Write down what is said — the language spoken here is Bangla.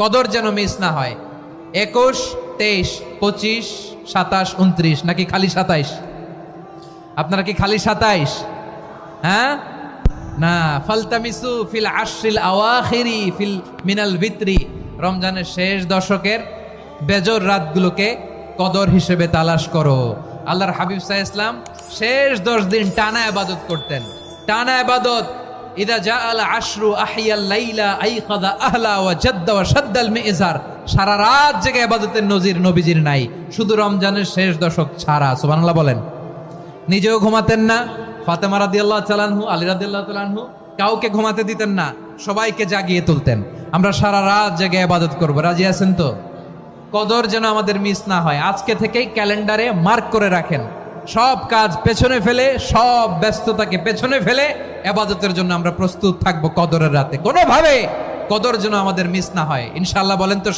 কদর যেন মিস না হয়। 21, 23, 25, 27, 29 নাকি খালি 27? আপনারা কি খালি 27? হ্যাঁ না, ফালতামিসু ফিল আশরিল আওয়াখিরি ফিল মিনাল ভিতরি, রমজানের শেষ দশকের বেজর রাতগুলোকে কদর হিসেবে তালাশ করো। আল্লাহর হাবিব সাল্লাল্লাহু আলাইহি ওয়াসাল্লাম শেষ 10 দিন টানা ইবাদত করতেন, টানা ইবাদত। ইদা জাআল আশরু আহিয়াল লাইলা আইকাদা আহলা ওয়া জাদ্দা ওয়া শাদ্দাল মিজার, সারা রাত জেগে ইবাদতের নজির নবীজির নাই, শুধু রমজানের শেষ দশক ছাড়া। সুবহানাল্লাহ বলেন। নিজেও ঘুমাতেন না, ফাতেমা রাদিয়াল্লাহু তাআলা আনহু, আলী রাদিয়াল্লাহু তাআলা আনহু কাউকে ঘুমাতে দিতেন না, সবাইকে জাগিয়ে তুলতেন। আমরা সারা রাত জেগে ইবাদত করব, রাজি আছেন তো? কদর যেন আমাদের মিস না হয়। আজকে থেকেই ক্যালেন্ডারে মার্ক করে রাখেন, সব কাজ পেছনে ফেলে, সব ব্যস্ততাকে পেছনে ফেলে ইবাদতের জন্য আমরা প্রস্তুত থাকবো কদরের রাতে। কোনোভাবে কদর যেন আমাদের মিস না হয়, ইনশাআল্লাহ। বলেন তো?